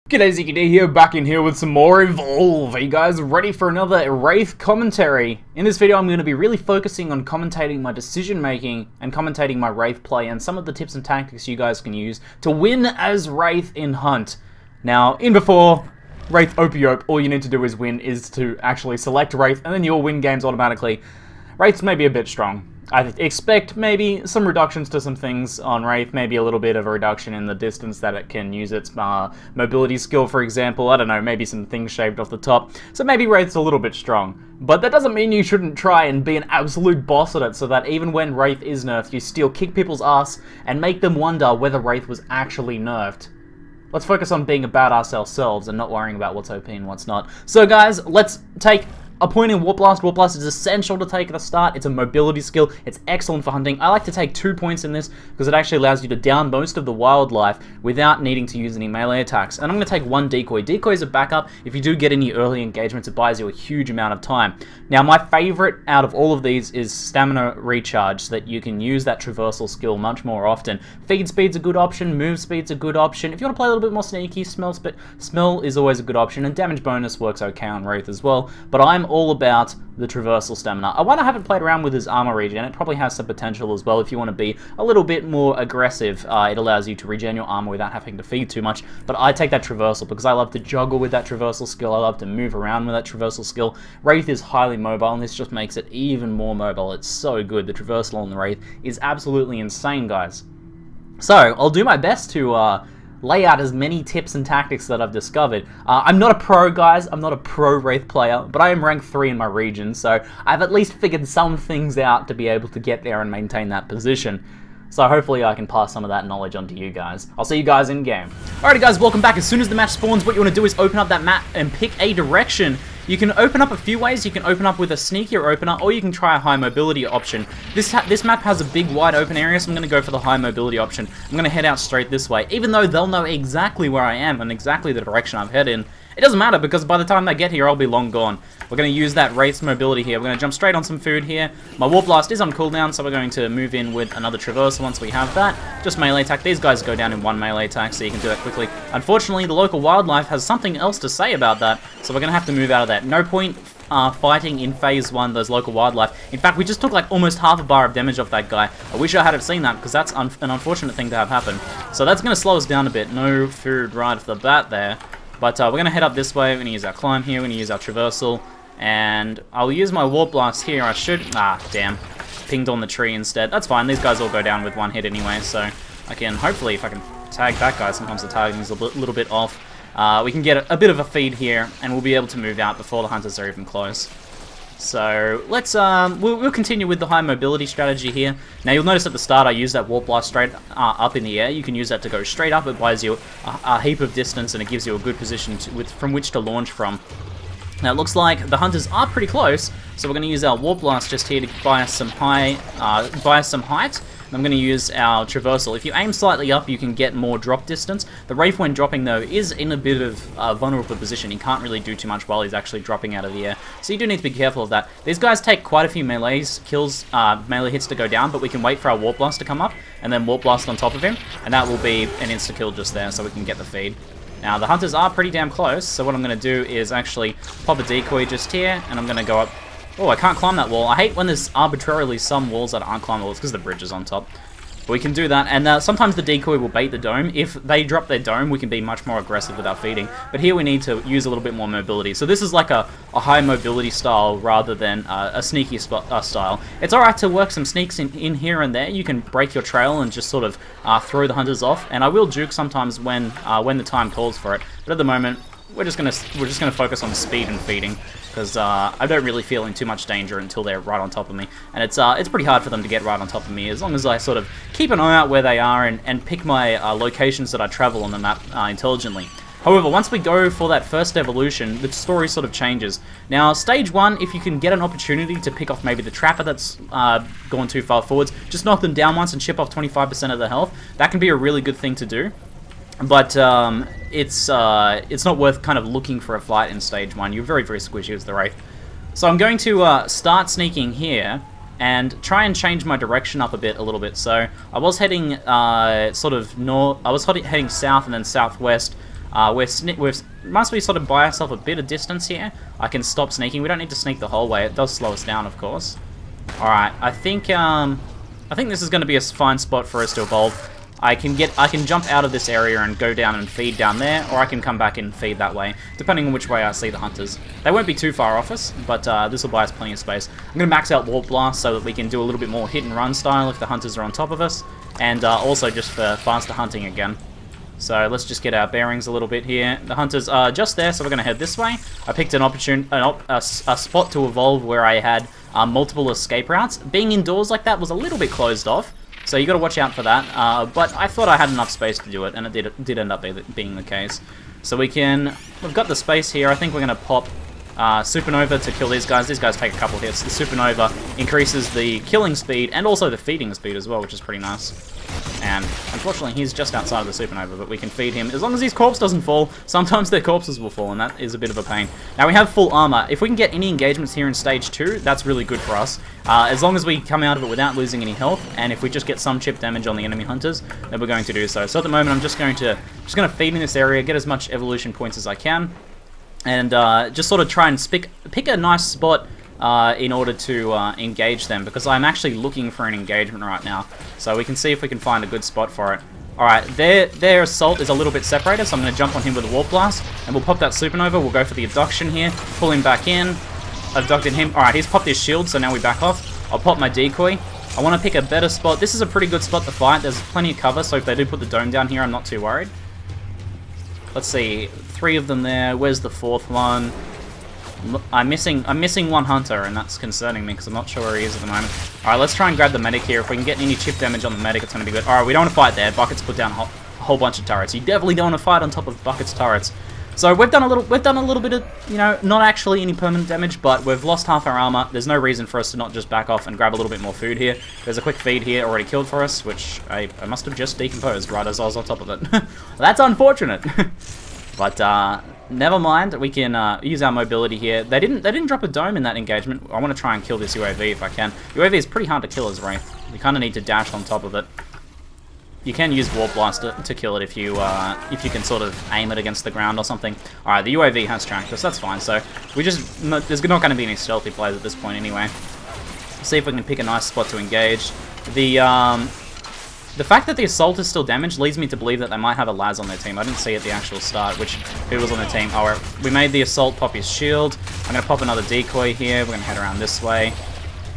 G'day, ZiggyD here, back in here with some more Evolve. Are you guys ready for another Wraith commentary? In this video I'm going to be really focusing on commentating my decision making and commentating my Wraith play and some of the tips and tactics you guys can use to win as Wraith in Hunt. Now, in before Wraith Opiope, all you need to do is win is to actually select Wraith and then you'll win games automatically. Wraiths may be a bit strong. I expect maybe some reductions to some things on Wraith, maybe a little bit of a reduction in the distance that it can use its mobility skill, for example. I don't know, maybe some things shaved off the top. So maybe Wraith's a little bit strong. But that doesn't mean you shouldn't try and be an absolute boss at it, so that even when Wraith is nerfed, you still kick people's ass and make them wonder whether Wraith was actually nerfed. Let's focus on being a badass ourselves and not worrying about what's OP and what's not. So guys, let's take a point in Warp Blast. Warp Blast is essential to take at the start. It's a mobility skill. It's excellent for hunting. I like to take 2 points in this because it actually allows you to down most of the wildlife without needing to use any melee attacks. And I'm going to take 1 decoy. Decoy is a backup. If you do get any early engagements, it buys you a huge amount of time. Now, my favorite out of all of these is Stamina Recharge, so that you can use that traversal skill much more often. Feed Speed's a good option. Move Speed's a good option. If you want to play a little bit more sneaky, Smell is always a good option. And Damage Bonus works okay on Wraith as well. But I'm all about the traversal stamina. I haven't played around with his armor regen. It probably has some potential as well if you want to be a little bit more aggressive. It allows you to regen your armor without having to feed too much. But I take that traversal because I love to juggle with that traversal skill. I love to move around with that traversal skill. Wraith is highly mobile, and this just makes it even more mobile. It's so good. The traversal on the Wraith is absolutely insane, guys. So I'll do my best to lay out as many tips and tactics that I've discovered. I'm not a pro, guys. I'm not a pro Wraith player, but I am ranked 3 in my region, so I've at least figured some things out to be able to get there and maintain that position. So hopefully I can pass some of that knowledge on to you guys. I'll see you guys in game. Alrighty guys, welcome back. As soon as the match spawns, what you want to do is open up that map and pick a direction. You can open up a few ways. You can open up with a sneakier opener, or you can try a high mobility option. This map has a big wide open area, so I'm going to go for the high mobility option. I'm going to head out straight this way. Even though they'll know exactly where I am and exactly the direction I've headed in, it doesn't matter because by the time they get here, I'll be long gone. We're going to use that Wraith's mobility here. We're going to jump straight on some food here. My Warp Blast is on cooldown, so we're going to move in with another traversal once we have that. Just melee attack. These guys go down in 1 melee attack, so you can do that quickly. Unfortunately, the local wildlife has something else to say about that, so we're going to have to move out of that. No point fighting in phase 1 those local wildlife. In fact, we just took like almost half a bar of damage off that guy. I wish I had have seen that because that's an unfortunate thing to have happen. So that's going to slow us down a bit. No food right off the bat there. But we're going to head up this way. We're going to use our climb here. We're going to use our traversal. And I'll use my Warp Blast here. I should... damn. Pinged on the tree instead. That's fine. These guys all go down with 1 hit anyway. So I can, hopefully, if I can tag that guy, sometimes the tagging is a little bit off. We can get a bit of a feed here, and we'll be able to move out before the hunters are even close. So let's we'll continue with the high mobility strategy here. Now you'll notice at the start I used that Warp Blast straight up in the air. You can use that to go straight up. It buys you a heap of distance, and it gives you a good position from which to launch from. Now it looks like the hunters are pretty close, so we're going to use our Warp Blast just here to buy us some height. I'm going to use our traversal. If you aim slightly up, you can get more drop distance. The Wraith, when dropping though, is in a bit of a vulnerable position. He can't really do too much while he's actually dropping out of the air. So you do need to be careful of that. These guys take quite a few melee hits to go down, but we can wait for our Warp Blast to come up, and then Warp Blast on top of him, and that will be an insta-kill just there, so we can get the feed. Now, the hunters are pretty damn close, so what I'm going to do is actually pop a decoy just here, and I'm going to go up. Oh, I can't climb that wall. I hate when there's arbitrarily some walls that aren't climbable. It's because the bridge is on top. But we can do that, and sometimes the decoy will bait the dome. If they drop their dome, we can be much more aggressive with our feeding. But here we need to use a little bit more mobility. So this is like a high mobility style rather than a sneaky style. It's alright to work some sneaks in here and there. You can break your trail and just sort of throw the hunters off. And I will juke sometimes when the time calls for it. But at the moment, we're just gonna focus on speed and feeding, because I don't really feel in too much danger until they're right on top of me, and it's pretty hard for them to get right on top of me as long as I sort of keep an eye out where they are and pick my locations that I travel on the map intelligently. However, once we go for that first evolution, the story sort of changes. Now, stage 1, if you can get an opportunity to pick off maybe the trapper that's gone too far forwards, just knock them down once and chip off 25% of their health. That can be a really good thing to do. But it's not worth kind of looking for a fight in stage 1. You're very, very squishy as the Wraith. So I'm going to start sneaking here and try and change my direction up a little bit. So I was heading sort of north. I was heading south and then southwest. We're must be sort of buy ourselves a bit of distance here. I can stop sneaking. We don't need to sneak the whole way. It does slow us down, of course. All right, I think this is going to be a fine spot for us to evolve. I can jump out of this area and go down and feed down there, or I can come back and feed that way, depending on which way I see the hunters. They won't be too far off us, but this will buy us plenty of space. I'm going to max out Warp Blast so that we can do a little bit more hit and run style if the hunters are on top of us, and also just for faster hunting again. So let's just get our bearings a little bit here. The hunters are just there, so we're going to head this way. I picked a spot to evolve where I had multiple escape routes. Being indoors like that was a little bit closed off, so you got to watch out for that. But I thought I had enough space to do it, and it did end up being the case. So we've got the space here. I think we're going to pop Supernova to kill these guys. These guys take a couple hits. The Supernova increases the killing speed and also the feeding speed as well, which is pretty nice. And unfortunately, he's just outside of the Supernova, but we can feed him. As long as his corpse doesn't fall, sometimes their corpses will fall, and that is a bit of a pain. Now, we have full armor. If we can get any engagements here in Stage 2, that's really good for us. As long as we come out of it without losing any health, and if we just get some chip damage on the enemy hunters, then we're going to do so. So at the moment, I'm just going to feed in this area, get as much evolution points as I can, and just sort of try and pick a nice spot in order to engage them, because I'm actually looking for an engagement right now. So we can see if we can find a good spot for it. Alright, their assault is a little bit separated, so I'm going to jump on him with a Warp Blast, and we'll pop that Supernova. We'll go for the abduction here, pull him back in, abducted him. Alright, he's popped his shield, so now we back off. I'll pop my decoy. I want to pick a better spot. This is a pretty good spot to fight. There's plenty of cover, so if they do put the dome down here, I'm not too worried. Let's see, 3 of them there. Where's the 4th one? I'm missing one hunter, and that's concerning me because I'm not sure where he is at the moment. Alright, let's try and grab the medic here. If we can get any chip damage on the medic, it's going to be good. Alright, we don't want to fight there. Bucket's put down a whole bunch of turrets. You definitely don't want to fight on top of Bucket's turrets. So we've done a little bit of, you know, not actually any permanent damage, but we've lost half our armor. There's no reason for us to not just back off and grab a little bit more food here. There's a quick feed here already killed for us, which I must have just decomposed right as I was on top of it. That's unfortunate. But never mind, we can use our mobility here. They didn't drop a dome in that engagement. I want to try and kill this UAV if I can. UAV is pretty hard to kill as Wraith. You kind of need to dash on top of it. You can use Warp Blast to kill it if you can sort of aim it against the ground or something. Alright, the UAV has tracked us, that's fine. So there's not going to be any stealthy plays at this point anyway. See if we can pick a nice spot to engage. The fact that the assault is still damaged leads me to believe that they might have a Laz on their team. I didn't see at the actual start who was on their team. Alright, we made the assault pop his shield. I'm going to pop another decoy here. We're going to head around this way.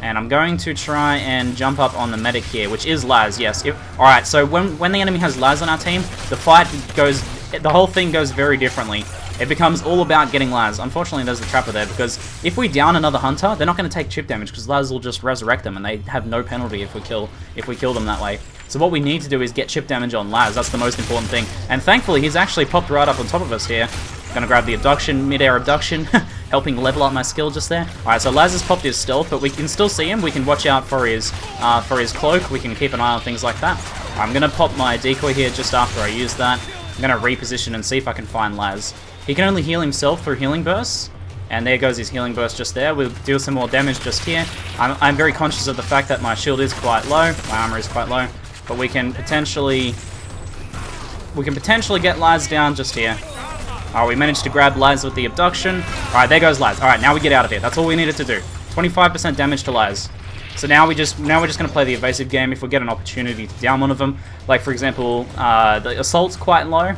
And I'm going to try and jump up on the medic here, which is Laz, yes. Alright, so when the enemy has Laz on our team, the whole thing goes very differently. It becomes all about getting Laz. Unfortunately, there's the trapper there, because if we down another hunter, they're not going to take chip damage, because Laz will just resurrect them, and they have no penalty if we kill them that way. So what we need to do is get chip damage on Laz. That's the most important thing. And thankfully, he's actually popped right up on top of us here. Gonna grab the abduction, mid-air abduction, helping level up my skill just there. Alright, so Laz has popped his stealth, but we can still see him. We can watch out for his cloak. We can keep an eye on things like that. I'm gonna pop my decoy here just after I use that. I'm gonna reposition and see if I can find Laz. He can only heal himself through healing bursts. And there goes his healing burst just there. We'll deal some more damage just here. I'm very conscious of the fact that my shield is quite low. My armor is quite low. But we can potentially get Laz down just here. Oh, we managed to grab Laz with the abduction. Alright, there goes Laz. Alright, now we get out of here. That's all we needed to do. 25% damage to Laz. So now we're just going to play the evasive game if we get an opportunity to down one of them. Like, for example, the assault's quite low.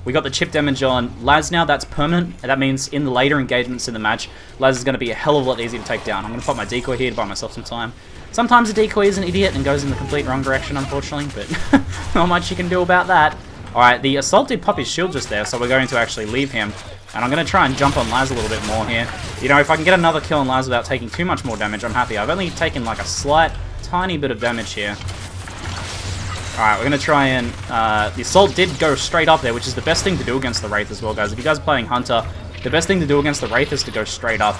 We got the chip damage on Laz now. That's permanent. That means in the later engagements in the match, Laz is going to be a hell of a lot easier to take down. I'm going to pop my decoy here to buy myself some time. Sometimes a decoy is an idiot and goes in the complete wrong direction, unfortunately, but not much you can do about that. Alright, the assault did pop his shield just there, so we're going to actually leave him. And I'm going to try and jump on Laz a little bit more here. You know, if I can get another kill on Laz without taking too much more damage, I'm happy. I've only taken like a slight, tiny bit of damage here. Alright, we're going to try and... the assault did go straight up there, which is the best thing to do against the Wraith as well, guys. If you guys are playing Hunter, the best thing to do against the Wraith is to go straight up.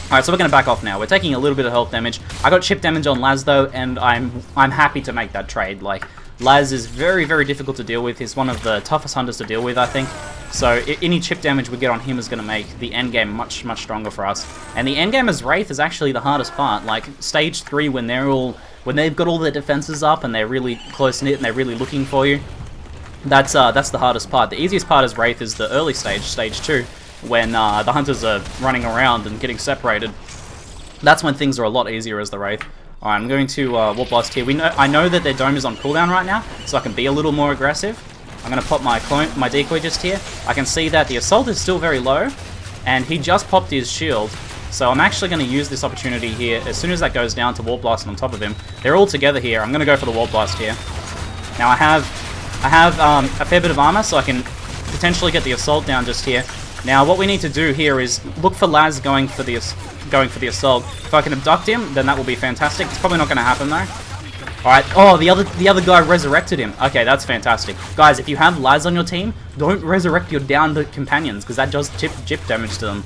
Alright, so we're going to back off now. We're taking a little bit of health damage. I got chip damage on Laz, though, and I'm happy to make that trade. Like, Laz is very, very difficult to deal with. He's one of the toughest hunters to deal with, I think. So any chip damage we get on him is going to make the endgame much, much stronger for us. And the endgame as Wraith is actually the hardest part. Like, Stage 3, when they've got all their defenses up and they're really close-knit and they're really looking for you, That's the hardest part. The easiest part as Wraith is the early stage, stage 2, when the hunters are running around and getting separated. That's when things are a lot easier as the Wraith. Alright, I'm going to Warp Blast here. I know that their dome is on cooldown right now, so I can be a little more aggressive. I'm going to pop my decoy just here. I can see that the assault is still very low, and he just popped his shield. So I'm actually going to use this opportunity here. As soon as that goes down to Warp Blast on top of him, they're all together here. I'm going to go for the Warp Blast here. Now I have a fair bit of armor, so I can potentially get the assault down just here. Now what we need to do here is look for Laz going for the assault. If I can abduct him, then that will be fantastic. It's probably not going to happen though. Alright, oh, the other guy resurrected him. Okay, that's fantastic. Guys, if you have Laz on your team, don't resurrect your downed companions, because that does chip damage to them.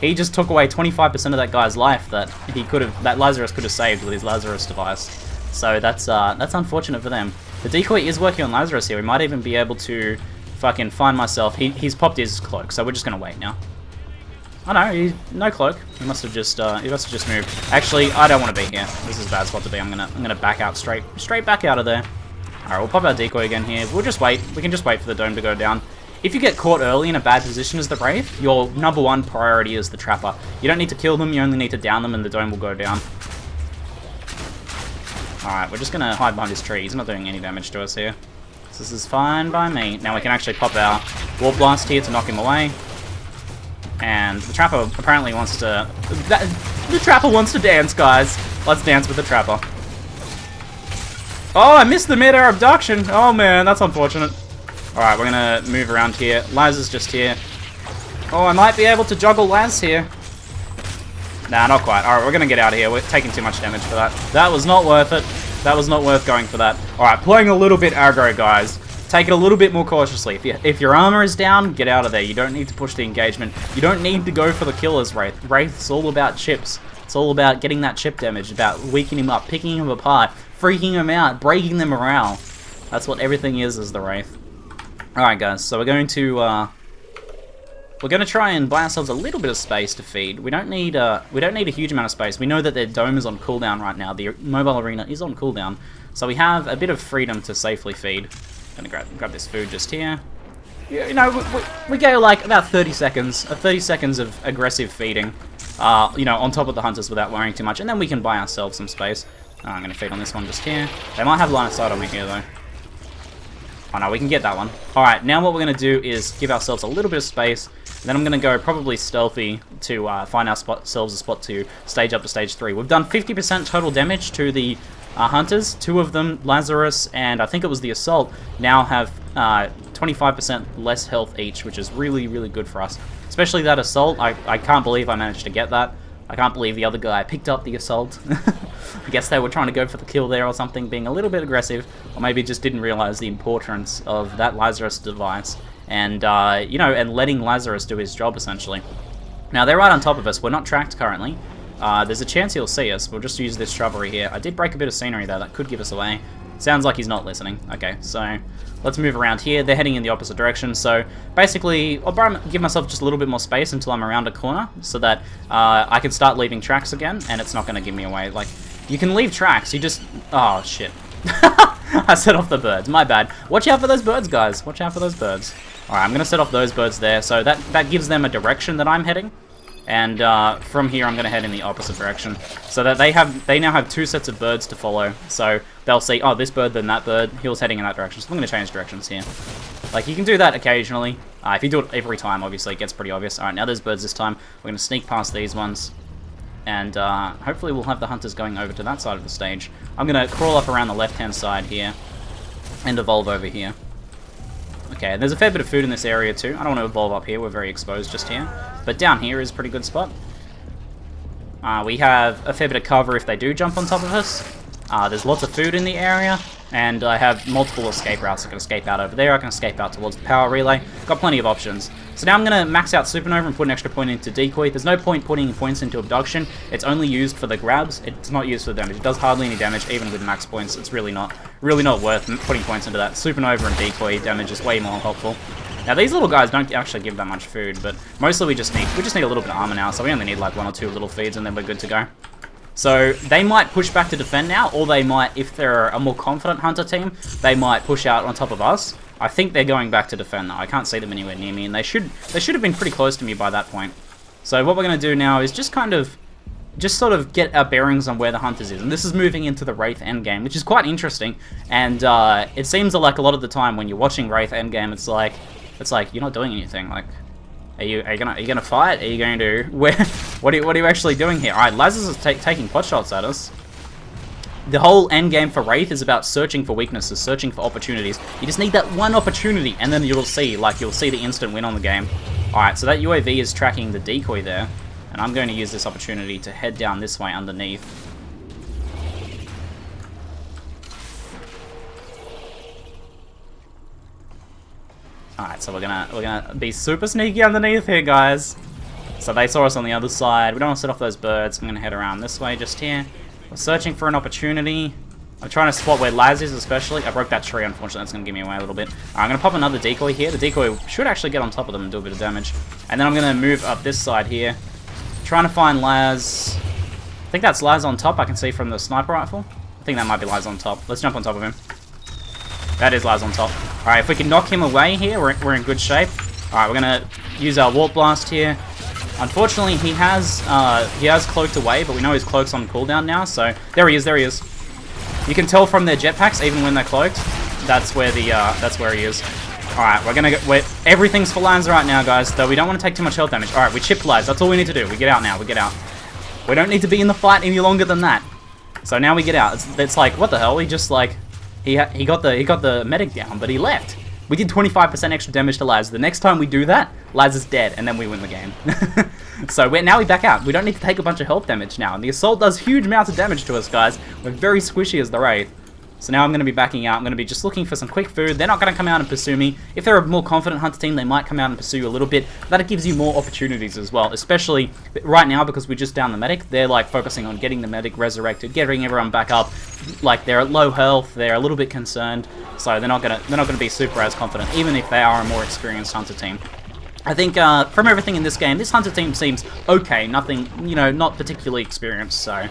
He just took away 25% of that guy's life that Lazarus could have saved with his Lazarus device. So that's unfortunate for them. The decoy is working on Lazarus here. We might even be able to fucking find myself. He's popped his cloak, so we're just gonna wait now. Oh no, no cloak. He must have just moved. Actually, I don't want to be here. This is a bad spot to be. I'm gonna back out straight back out of there. Alright, we'll pop our decoy again here. We'll just wait. We can just wait for the dome to go down. If you get caught early in a bad position as the Wraith, your #1 priority is the Trapper. You don't need to kill them, you only need to down them and the dome will go down. Alright, we're just going to hide behind this tree. He's not doing any damage to us here. So this is fine by me. Now we can actually pop our Warp Blast here to knock him away. And the Trapper apparently wants to... The Trapper wants to dance, guys. Let's dance with the Trapper. Oh, I missed the mid-air abduction. Oh man, that's unfortunate. Alright, we're going to move around here. Laz is just here. Oh, I might be able to juggle Laz here. Nah, not quite. Alright, we're going to get out of here. We're taking too much damage for that. That was not worth it. That was not worth going for that. Alright, playing a little bit aggro, guys. Take it a little bit more cautiously. If your armor is down, get out of there. You don't need to push the engagement. You don't need to go for the killers, Wraith. Wraith's all about chips. It's all about getting that chip damage, about weakening him up, picking him apart, freaking him out, breaking their morale. That's what everything is as the Wraith. Alright guys, so we're going to try and buy ourselves a little bit of space to feed. We don't need a huge amount of space. We know that their dome is on cooldown right now. The mobile arena is on cooldown. So we have a bit of freedom to safely feed. Gonna grab this food just here. You know, we go like about 30 seconds. 30 seconds of aggressive feeding. You know, on top of the hunters without worrying too much. And then we can buy ourselves some space. I'm gonna feed on this one just here. They might have line of sight on me here though. Oh no, we can get that one. Alright, now what we're going to do is give ourselves a little bit of space. Then I'm going to go probably stealthy to find ourselves a spot to stage up to stage 3. We've done 50% total damage to the hunters. 2 of them, Lazarus and I think it was the Assault, now have 25% less health each, which is really, really good for us. Especially that Assault. I can't believe I managed to get that. I can't believe the other guy picked up the Assault. I guess they were trying to go for the kill there or something, being a little bit aggressive, or maybe just didn't realize the importance of that Lazarus device, and, you know, and letting Lazarus do his job, essentially. Now, they're right on top of us. We're not tracked currently. There's a chance he'll see us. We'll just use this shrubbery here. I did break a bit of scenery, though. That could give us away. Sounds like he's not listening. Okay, so let's move around here. They're heading in the opposite direction, so basically I'll give myself just a little bit more space until I'm around a corner, so that I can start leaving tracks again, and it's not going to give me away. Like, you can leave tracks, you just... Oh, shit. I set off the birds. My bad. Watch out for those birds, guys. Watch out for those birds. Alright, I'm going to set off those birds there, so that gives them a direction that I'm heading. And from here, I'm going to head in the opposite direction, so that they now have 2 sets of birds to follow. So they'll see, oh, this bird, then that bird. He was heading in that direction, so I'm going to change directions here. Like, you can do that occasionally. If you do it every time, obviously, it gets pretty obvious. All right, now there's birds this time. We're going to sneak past these ones, and hopefully we'll have the hunters going over to that side of the stage. I'm going to crawl up around the left-hand side here and evolve over here. Okay, there's a fair bit of food in this area too. I don't want to evolve up here, we're very exposed just here. But down here is a pretty good spot. We have a fair bit of cover if they do jump on top of us. There's lots of food in the area, and I have multiple escape routes. I can escape out over there, I can escape out towards the power relay. Got plenty of options. So now I'm going to max out Supernova and put an extra point into Decoy. There's no point putting points into Abduction. It's only used for the grabs. It's not used for the damage. It does hardly any damage, even with max points. It's really not worth putting points into that. Supernova and Decoy damage is way more helpful. Now these little guys don't actually give that much food, but mostly we just need a little bit of armor now, so we only need like 1 or 2 little feeds and then we're good to go. So they might push back to defend now, or they might, if they're a more confident hunter team, they might push out on top of us. I think they're going back to defend, though. I can't see them anywhere near me, and they should have been pretty close to me by that point. So what we're going to do now is just sort of get our bearings on where the Hunters is. And this is moving into the Wraith endgame, which is quite interesting. And it seems like a lot of the time when you're watching Wraith endgame, it's like you're not doing anything. Like, are you gonna fight? Are you going to what are you actually doing here? All right, Lazarus is taking pot shots at us. The whole endgame for Wraith is about searching for weaknesses, searching for opportunities. You just need that one opportunity, and then you'll see the instant win on the game. Alright, so that UAV is tracking the decoy there, and I'm going to use this opportunity to head down this way underneath. Alright, so we're gonna be super sneaky underneath here, guys. So they saw us on the other side. We don't want to set off those birds. I'm gonna head around this way just here. We're searching for an opportunity. I'm trying to spot where Laz is, especially. I broke that tree, unfortunately. That's going to give me away a little bit. I'm going to pop another decoy here. The decoy should actually get on top of them and do a bit of damage. And then I'm going to move up this side here. Trying to find Laz. I think that's Laz on top. I can see from the sniper rifle. I think that might be Laz on top. Let's jump on top of him. That is Laz on top. Alright, if we can knock him away here, we're in good shape. Alright, we're going to use our warp blast here. Unfortunately, he has cloaked away, but we know his cloak's on cooldown now, so there he is. You can tell from their jetpacks, even when they're cloaked, that's where he is. Alright, everything's for Laz right now, guys, though we don't want to take too much health damage. Alright, we chipped Laz, that's all we need to do. We get out now, we get out. We don't need to be in the fight any longer than that. So now we get out. It's like, what the hell, he just like, he got the medic down, but he left. We did 25% extra damage to Laz. The next time we do that, Laz is dead, and then we win the game. So now we back out. We don't need to take a bunch of health damage now. And the Assault does huge amounts of damage to us, guys. We're very squishy as the Wraith. So now I'm going to be backing out. I'm going to be just looking for some quick food. They're not going to come out and pursue me. If they're a more confident Hunter team, they might come out and pursue you a little bit. That gives you more opportunities as well, especially right now because we're just down the medic. They're like focusing on getting the medic resurrected, getting everyone back up. Like they're at low health, they're a little bit concerned, so they're not gonna be super as confident, even if they are a more experienced Hunter team. I think from everything in this game, this Hunter team seems okay. Nothing, not particularly experienced. So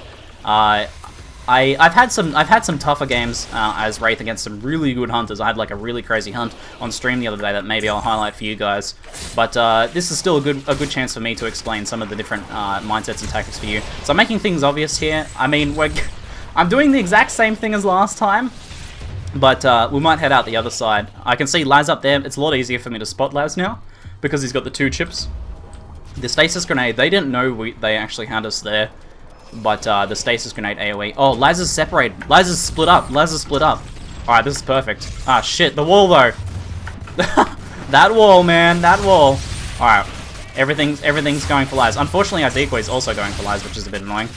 I've had some tougher games as Wraith against some really good Hunters. I had like a really crazy hunt on stream the other day that maybe I'll highlight for you guys. But this is still a good chance for me to explain some of the different mindsets and tactics for you. So I'm making things obvious here. I mean, I'm doing the exact same thing as last time, but we might head out the other side. I can see Laz up there. It's a lot easier for me to spot Laz now because he's got the 2 chips. The stasis grenade, they didn't know they actually had us there. But the stasis grenade AoE. Oh, Laz is separated. Laz is split up. Alright, this is perfect. Ah, shit. The wall, though. That wall, man. That wall. Alright. Everything's going for Laz. Unfortunately, our decoy is also going for Laz, which is a bit annoying.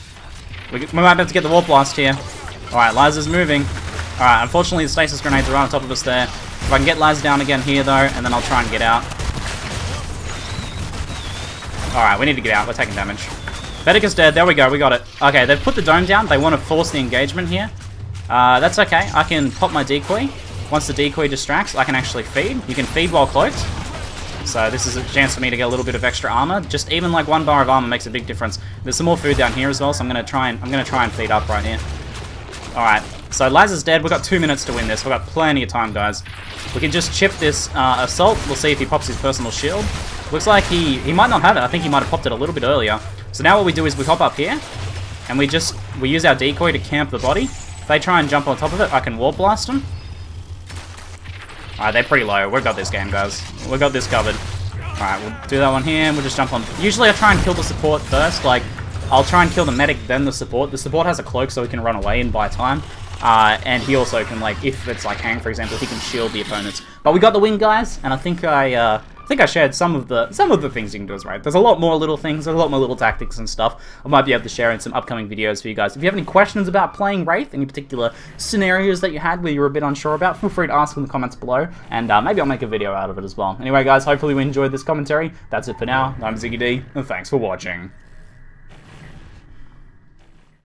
We might be able to get the warp blast here. Alright, Laz is moving. Alright, unfortunately, the stasis grenades are right on top of us there. If I can get Laz down again here, though, and then I'll try and get out. Alright, we need to get out. We're taking damage. Medic is dead. There we go. We got it. Okay, they've put the dome down. They want to force the engagement here. That's okay. I can pop my decoy. Once the decoy distracts, I can actually feed. You can feed while cloaked. So this is a chance for me to get a little bit of extra armor. Just even like 1 bar of armor makes a big difference. There's some more food down here as well, so I'm gonna try and feed up right here. Alright, so Laz is dead. We've got 2 minutes to win this. We've got plenty of time, guys. We can just chip this Assault. We'll see if he pops his personal shield. Looks like he might not have it. I think he might have popped it a little bit earlier. So now what we do is we hop up here, and we use our decoy to camp the body. If they try and jump on top of it, I can warp blast them. Alright, they're pretty low. We've got this game, guys. We've got this covered. Alright, we'll do that one here, and we'll just jump on. Usually I try and kill the support first. Like, I'll try and kill the medic, then the support. The support has a cloak so he can run away and buy time. And he also can, like, if it's like Hang, for example, he can shield the opponents. But we got the win, guys, and I think I shared some of the things you can do as Wraith. There's a lot more little things, there's a lot more little tactics and stuff I might be able to share in some upcoming videos for you guys. If you have any questions about playing Wraith, any particular scenarios that you had where you were a bit unsure about, feel free to ask in the comments below, and maybe I'll make a video out of it as well. Anyway, guys, hopefully you enjoyed this commentary. That's it for now. I'm ZiggyD, and thanks for watching.